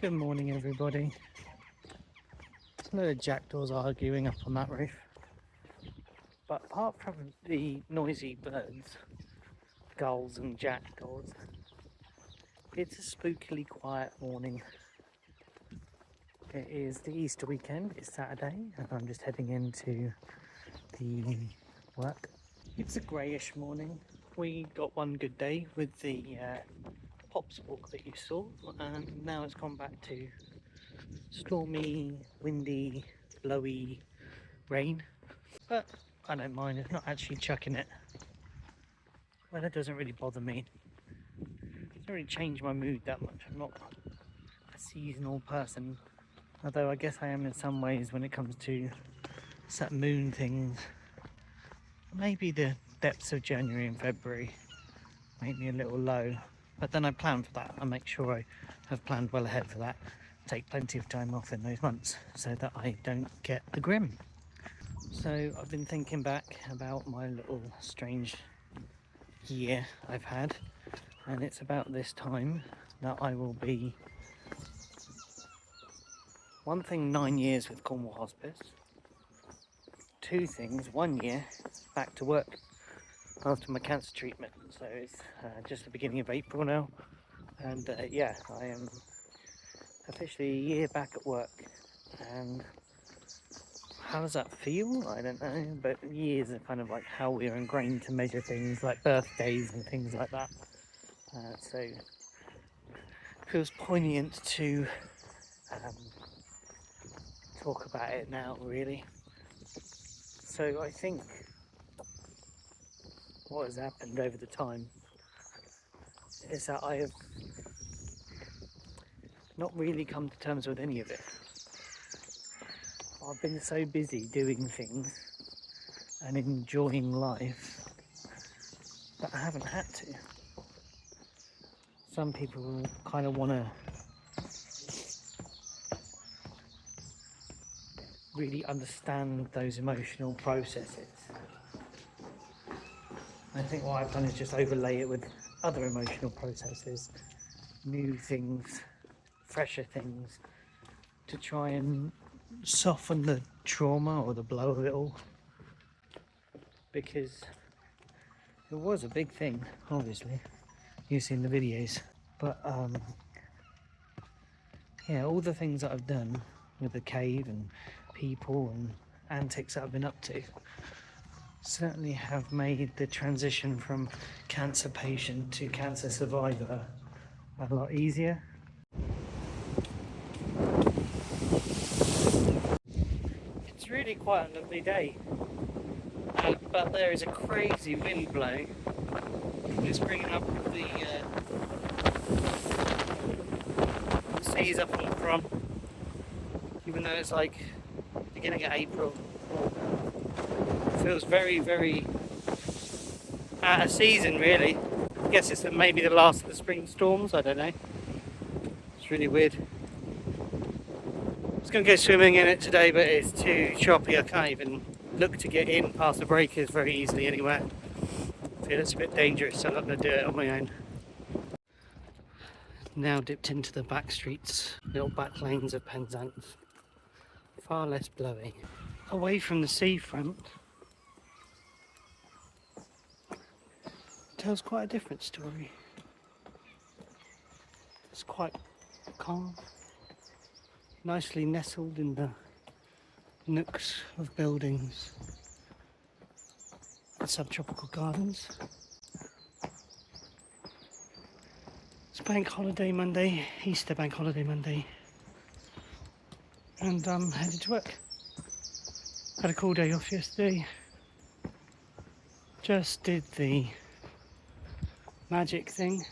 Good morning, everybody. There's a load of jackdaws arguing up on that roof. But apart from the noisy birds, gulls and jackdaws, it's a spookily quiet morning. It is the Easter weekend, it's Saturday, and I'm just heading into the work. It's a greyish morning. We got one good day with the pops walk that you saw, and now it's gone back to stormy, windy, blowy rain. But I don't mind, it's not actually chucking it. Weather doesn't really bother me. It doesn't really change my mood that much. I'm not a seasonal person. Although I guess I am in some ways when it comes to certain moon things. Maybe the depths of January and February make me a little low. But then I plan for that. I make sure I have planned well ahead for that. Take plenty of time off in those months so that I don't get the grim. So I've been thinking back about my little strange year I've had, and it's about this time that I will be, one thing, 9 years with Cornwall Hospice, two things, 1 year back to work after my cancer treatment. So it's just the beginning of April now, and yeah, I am officially a year back at work. And how does that feel? I don't know, but years are kind of like how we're ingrained to measure things like birthdays and things like that. So it feels poignant to talk about it now, really. So I think what has happened over the time is that I have not really come to terms with any of it. I've been so busy doing things and enjoying life that I haven't had to. Some people kind of want to really understand those emotional processes. I think what I've done is just overlay it with other emotional processes, new things, fresher things, to try and soften the trauma or the blow of it all. Because it was a big thing, obviously. You've seen the videos. But yeah, all the things that I've done with the cave and people and antics that I've been up to certainly have made the transition from cancer patient to cancer survivor a lot easier. It's really quite a lovely day, but there is a crazy wind blowing. It's bringing up the seas up on the front, even though it's like beginning of April. It feels very, very out of season, really. I guess it's maybe the last of the spring storms, I don't know. It's really weird. I was going to go swimming in it today, but it's too choppy. I can't even look to get in past the breakers very easily anywhere. I feel it's a bit dangerous, so I'm not going to do it on my own. Now dipped into the back streets, little back lanes of Penzance. Far less blowy. Away from the seafront, tells quite a different story. It's quite calm, nicely nestled in the nooks of buildings and subtropical gardens. It's bank holiday Monday, Easter bank holiday Monday, and I'm headed to work. Had a cool day off yesterday. Just did the magic thing,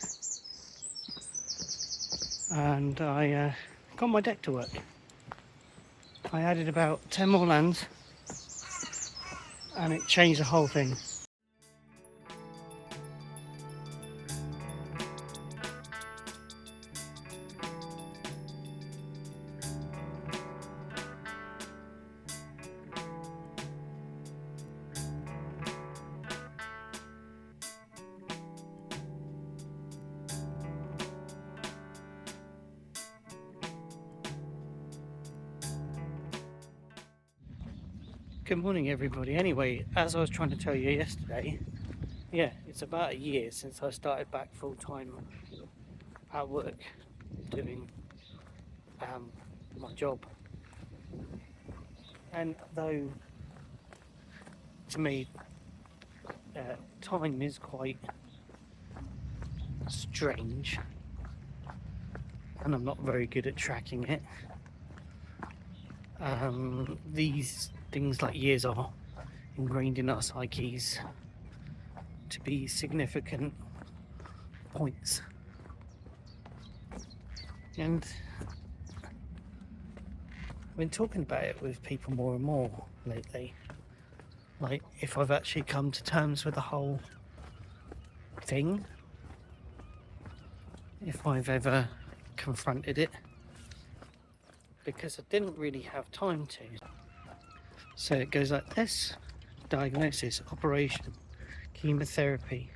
and I got my deck to work. I added about 10 more lands, and it changed the whole thing. Good morning, everybody. Anyway, as I was trying to tell you yesterday, yeah, it's about a year since I started back full time at work doing my job. And though to me, time is quite strange, and I'm not very good at tracking it. These things like years are ingrained in our psyches to be significant points. And I've been talking about it with people more and more lately. Like, if I've actually come to terms with the whole thing, if I've ever confronted it, because I didn't really have time to. So it goes like this: diagnosis, operation, chemotherapy,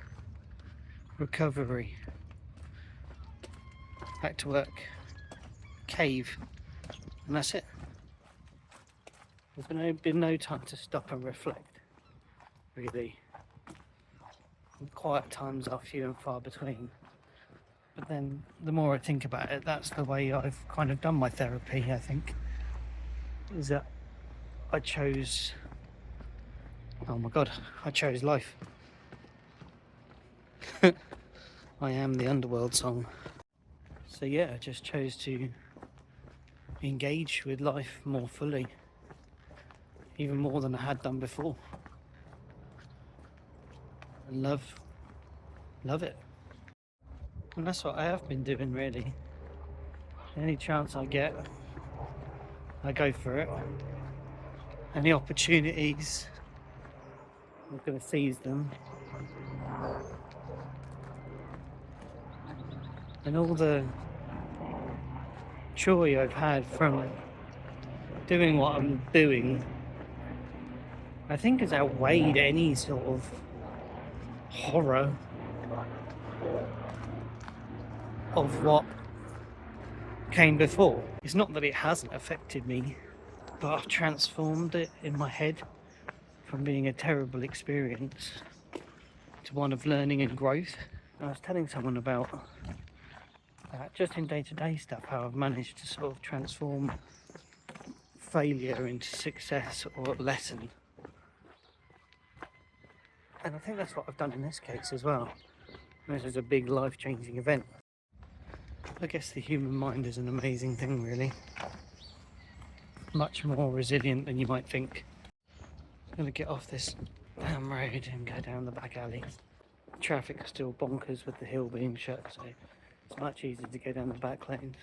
recovery, back to work, cave, and that's it. There's been no time to stop and reflect, really. Quiet times are few and far between. But then the more I think about it, that's the way I've kind of done my therapy, I think. Is that I chose, oh my god, I chose life. I am the Underworld song. So yeah, I just chose to engage with life more fully, even more than I had done before, and love it. And that's what I have been doing, really. Any chance I get, I go for it. Any opportunities, I'm going to seize them. And all the joy I've had from doing what I'm doing, I think has outweighed any sort of horror of what came before. It's not that it hasn't affected me, but I've transformed it in my head from being a terrible experience to one of learning and growth. I was telling someone about that just in day-to-day stuff, how I've managed to sort of transform failure into success or lesson. And I think that's what I've done in this case as well. This is a big life-changing event. I guess the human mind is an amazing thing, really. Much more resilient than you might think. I'm going to get off this damn road and go down the back alley. Traffic's still bonkers with the hill being shut, so it's much easier to go down the back lanes.